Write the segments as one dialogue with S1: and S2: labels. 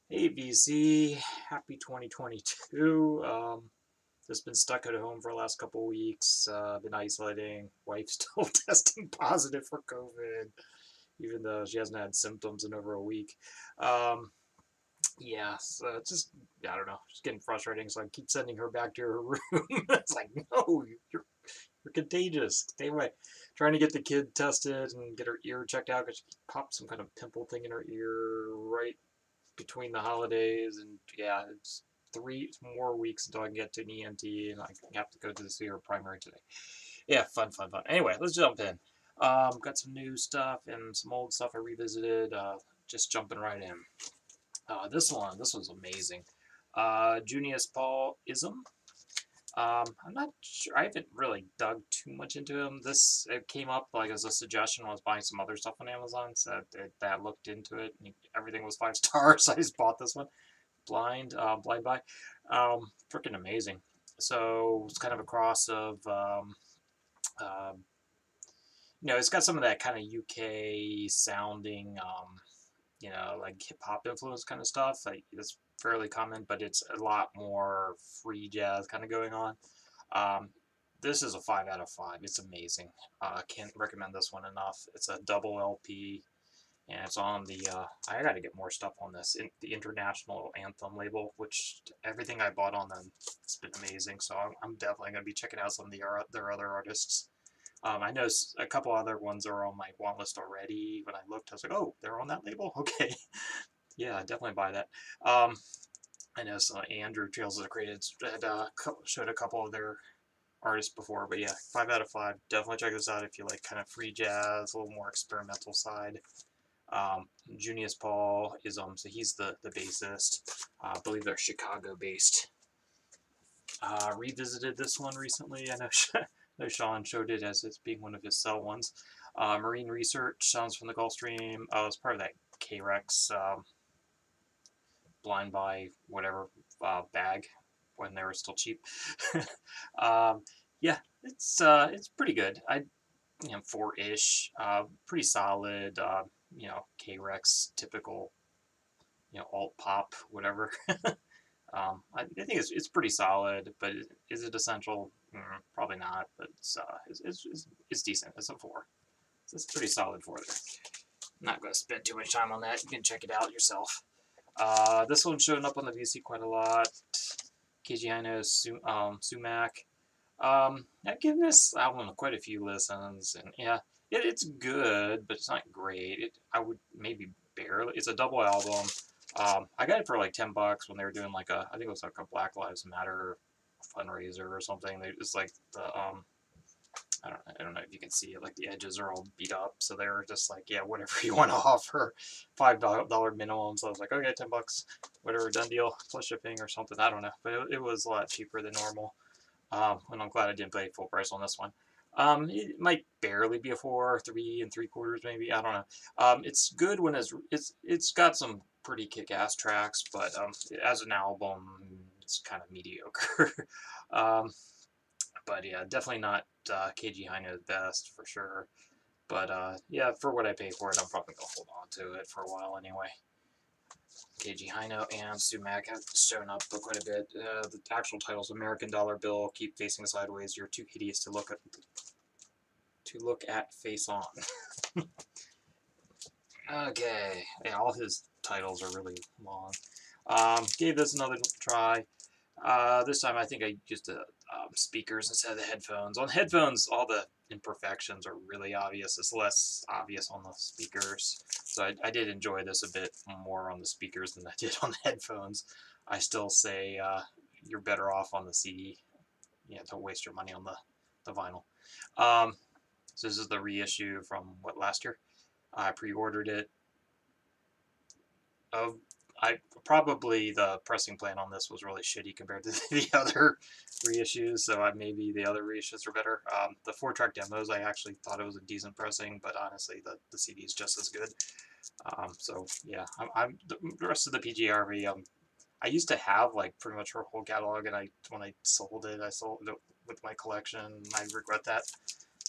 S1: Hey BC, happy 2022. Just been stuck at home for the last couple of weeks. Been isolating. Wife's still testing positive for COVID, even though she hasn't had symptoms in over a week. Um, yeah, so it's just I don't know, just getting frustrating. So I keep sending her back to her room. It's like, no, you're contagious. Stay away. Trying to get the kid tested and get her ear checked out because she popped some kind of pimple thing in her ear right between the holidays, and yeah, it's 3 more weeks until I can get to an ENT, and I have to go to see her primary today. Yeah, fun, fun, fun. Anyway, let's jump in. Got some new stuff and some old stuff I revisited. Just jumping right in. This was amazing. Junius Paul Ism. I'm not sure. I haven't really dug too much into him. This it came up like as a suggestion when I was buying some other stuff on Amazon. So that looked into it, and everything was 5 stars. So I just bought this one blind buy. Freaking amazing. So it's kind of a cross of um, it's got some of that kind of UK sounding, like hip hop influence kind of stuff. Like it's fairly common, but it's a lot more free jazz kind of going on. Um, this is a 5 out of 5. It's amazing. Can't recommend this one enough. It's a double LP, and it's on the. I got to get more stuff on this. The International Anthem label, which everything I bought on them, it's been amazing. So I'm definitely going to be checking out some of their other artists. I know a couple other ones are on my want list already. When I looked, I was like, oh, they're on that label? Okay. Yeah, definitely buy that. Um, I know Andrew Trails of the Created had showed a couple of their artists before, but yeah, 5 out of 5. Definitely check this out if you like kind of free jazz, a little more experimental side. Junius Paul is so he's the bassist. I believe they're Chicago based. Revisited this one recently. I know know Sean showed it as it's being one of his sell ones. Marine Research sounds from the Gulf Stream. It's part of that K-Rex blind buy whatever bag when they were still cheap. um, yeah, it's pretty good. 4-ish, pretty solid. K-Rex typical, alt pop, whatever. I think it's pretty solid, but is it essential? Probably not, but it's decent. It's a 4. So it's pretty solid 4 there. I'm not going to spend too much time on that. You can check it out yourself. This one's showing up on the VC quite a lot. KG Hino's Sumac. I've given this album quite a few listens, and yeah, it's good, but it's not great. I would maybe barely. It's a double album. I got it for like $10 when they were doing I think it was like a Black Lives Matter fundraiser or something. It's like I don't know if you can see it. Like the edges are all beat up, so they were just like, yeah, whatever you want to offer, $5 minimum. So I was like, okay, $10, whatever, done deal, plus shipping or something. I don't know, but it was a lot cheaper than normal. And I'm glad I didn't pay full price on this one. It might barely be a 4, 3 3/4 maybe. I don't know. It's good when it's got some pretty kick-ass tracks, but as an album, it's kind of mediocre. um, but yeah, definitely not KG Hino's best for sure. But yeah, for what I pay for it, I'm probably gonna hold on to it for a while anyway. KG Hino and Sumac have shown up quite a bit. The actual title's American Dollar Bill, Keep Facing Sideways, You're Too Hideous to Look at Face On. Okay, yeah, all his titles are really long. Gave this another try. This time I think I used the speakers instead of the headphones. On headphones, all the imperfections are really obvious. It's less obvious on the speakers. So I did enjoy this a bit more on the speakers than I did on the headphones. I still say you're better off on the CD. Yeah, don't waste your money on the vinyl. So this is the reissue from last year. I pre-ordered it. Of I probably the pressing plan on this was really shitty compared to the other reissues, so maybe the other reissues are better. The 4-track demos, I actually thought it was a decent pressing, but honestly, the CD is just as good. So yeah, the rest of the PGRV. I used to have like pretty much her whole catalog, and when I sold it with my collection. I regret that.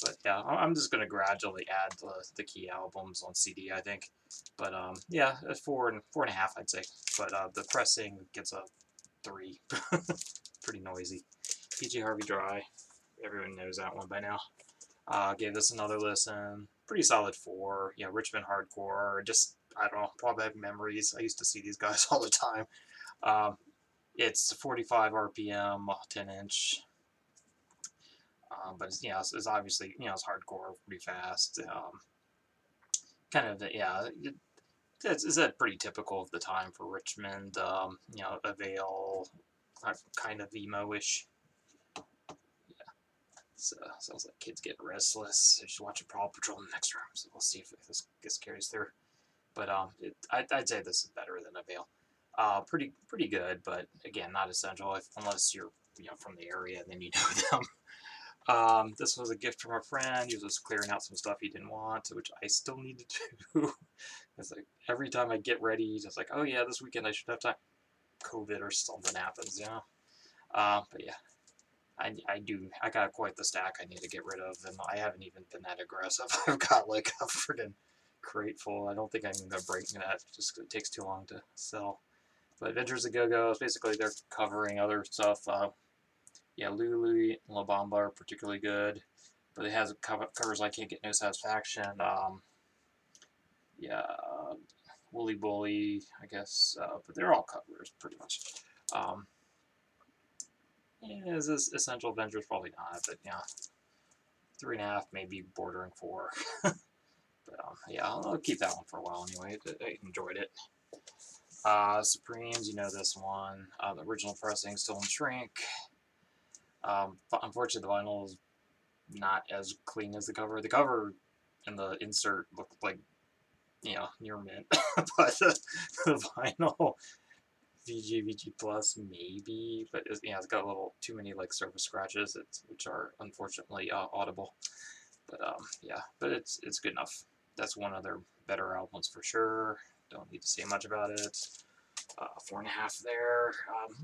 S1: But yeah, I'm just gonna gradually add the key albums on CD, I think. But yeah, a 4.5, I'd say. But the pressing gets a 3. Pretty noisy. PG Harvey Dry. Everyone knows that one by now. Gave this another listen. Pretty solid 4. You know, Richmond hardcore. Just, I don't know, probably have memories. I used to see these guys all the time. It's 45 RPM, 10-inch. But it's, you know, it's obviously, you know, it's hardcore, pretty fast. Kind of, yeah, it's pretty typical of the time for Richmond. You know, Avail, kind of emo-ish. Yeah, so sounds like kids getting restless. They should watch a Paw Patrol in the next room. So we'll see if this carries through. But I'd say this is better than Avail. Pretty good, but again, not essential unless you're, you know, from the area and then you know them. This was a gift from a friend. He was just clearing out some stuff he didn't want, which I still need to do. It's like every time I get ready, it's like, oh yeah, this weekend I should have time. COVID or something happens, you know. But yeah, I got quite the stack I need to get rid of, and I haven't even been that aggressive. I've got like a friggin' crate full. I don't think I'm gonna break that just 'cause it takes too long to sell. But Adventures of Go-Go, basically they're covering other stuff. Yeah, Lulu and La Bamba are particularly good, but it has covers I Can't Get No Satisfaction. Yeah, Woolly Bully, I guess, but they're all covers pretty much. Yeah, is this Essential Avengers? Probably not, but yeah, 3.5, maybe bordering 4. But yeah, I'll keep that one for a while anyway. I enjoyed it. Supremes, you know this one. The original pressing still in shrink. Unfortunately, the vinyl is not as clean as the cover. The cover and the insert look like, you know, near mint, but the vinyl VG Plus maybe, but it's, yeah, it's got a little too many like surface scratches, which are unfortunately audible. But yeah, but it's good enough. That's one of their better albums for sure. Don't need to say much about it. 4.5 there.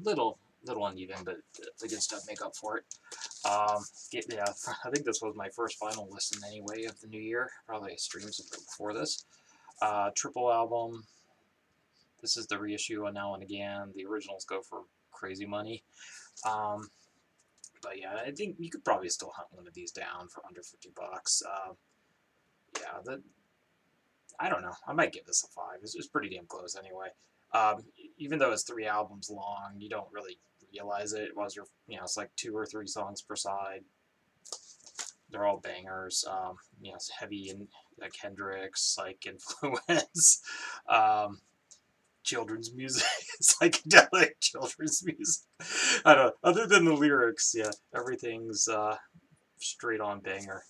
S1: Little uneven, but the good stuff make up for it. Yeah, I think this was my first vinyl listen anyway of the new year. Probably streamed something before this. Triple album. This is the reissue on Now and Again. The originals go for crazy money. But yeah, I think you could probably still hunt one of these down for under $50. Yeah, I don't know. I might give this a 5. It's pretty damn close anyway. Even though it's 3 albums long, you don't really realize it. You know, it's like 2 or 3 songs per side. They're all bangers. You know, it's heavy and like Hendrix, like influence. Children's music, psychedelic children's music. I don't know. Other than the lyrics, yeah, everything's straight on banger.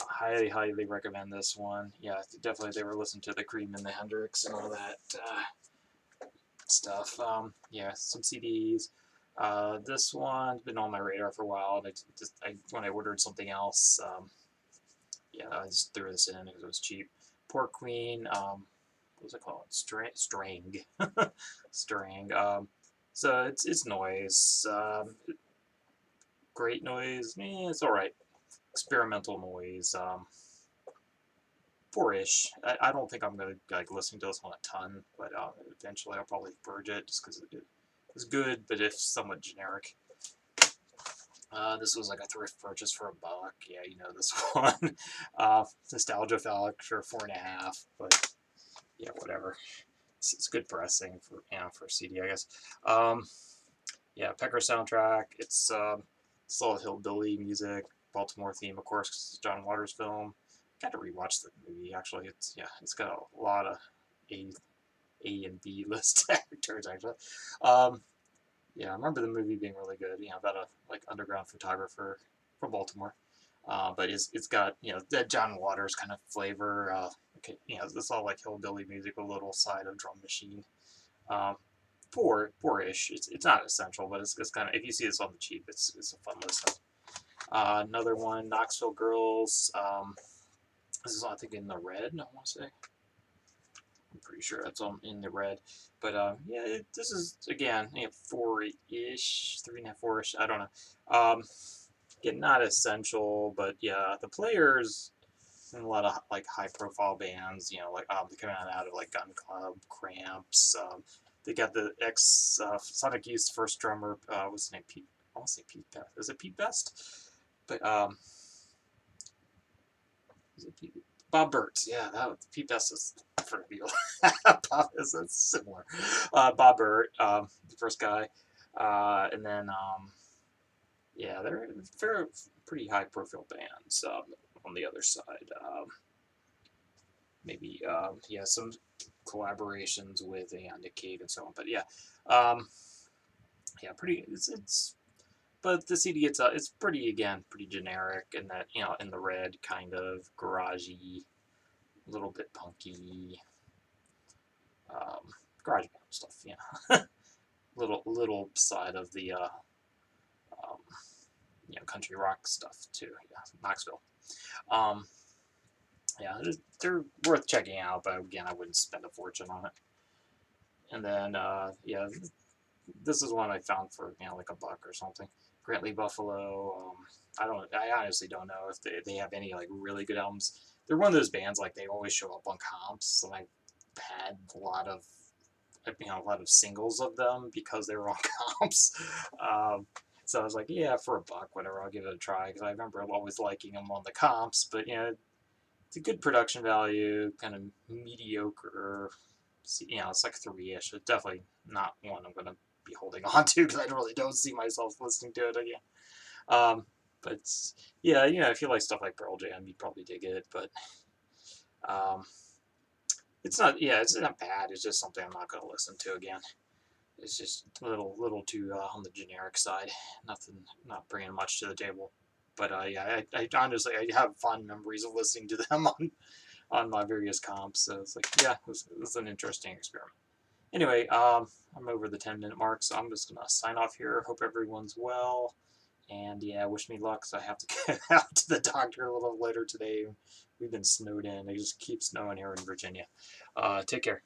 S1: Highly recommend this one. Yeah, definitely they were listening to the Cream and the Hendrix and all that stuff. Yeah, some CDs. This one's been on my radar for a while. And when I ordered something else, yeah, I just threw this in because it was cheap. Pork Queen. What's it called? Strang. Strang. So it's noise. Great noise. It's all right. Experimental noise. 4-ish. I don't think I'm gonna like listen to this one a ton, but eventually I'll probably purge it just because it was good, but it's somewhat generic. This was like a thrift purchase for $1. Yeah, you know this one. Nostalgia Phallic for 4.5, but yeah, whatever. It's good pressing for, you know, for a CD, I guess. Yeah, Pecker soundtrack. It's all hillbilly music, Baltimore theme, of course, 'cause it's a John Waters film. Got to rewatch the movie actually. It's got a lot of A and B list actors actually. Yeah, I remember the movie being really good. You know, about a like underground photographer from Baltimore. But it's got, you know, that John Waters kind of flavor. Okay, you know, it's all like hillbilly music, a little side of drum machine. Poor-ish. It's not essential, but it's kind of, if you see this on the cheap, it's a fun listen. Another one, Knoxville Girls. This is I think in the red. I want to say. I'm pretty sure that's in the red. But yeah, this is again, you know, 4-ish, 3.5, 4-ish. I don't know. Get not essential, but yeah, the players and a lot of like high profile bands, like they come out of like Gun Club, Cramps. They got the Sonic Youth's first drummer. What's his name? Pete. I want to say Pete Best. Is it Pete Best? But is it Pete? Bob Burt. Yeah, Pete Best is for real. Bob is similar. Bob Burt, the first guy, and then yeah, they're pretty high profile bands. On the other side, maybe yeah, some collaborations with Nick Cave and so on. But yeah, yeah, pretty. It's but the CD it's pretty generic in that in the red kind of garagey, a little bit punky, garage band stuff. Yeah, little side of the country rock stuff too. Yeah, Knoxville. Um, yeah, they're worth checking out, but again, I wouldn't spend a fortune on it. And then yeah, this is one I found for like $1 or something. Grantley Buffalo. I honestly don't know if they have any like really good albums. They're one of those bands like they always show up on comps, and I've had a lot of singles of them because they were on comps. So I was like, yeah, for $1, whatever, I'll give it a try because I remember always liking them on the comps. But it's a good production value, kind of mediocre. It's like 3-ish. It's definitely not one I'm gonna be holding on to because I really don't see myself listening to it again. But yeah, if you like stuff like Pearl Jam, you'd probably dig it. But um, it's not bad. It's just something I'm not gonna listen to again. It's just a little too on the generic side. Not bringing much to the table. But yeah, I honestly I have fond memories of listening to them on my various comps. So it's like, yeah, it was an interesting experiment. Anyway, I'm over the 10-minute mark, so I'm just gonna sign off here. Hope everyone's well, and yeah, wish me luck. So I have to get out to the doctor a little later today. We've been snowed in. It just keeps snowing here in Virginia. Take care.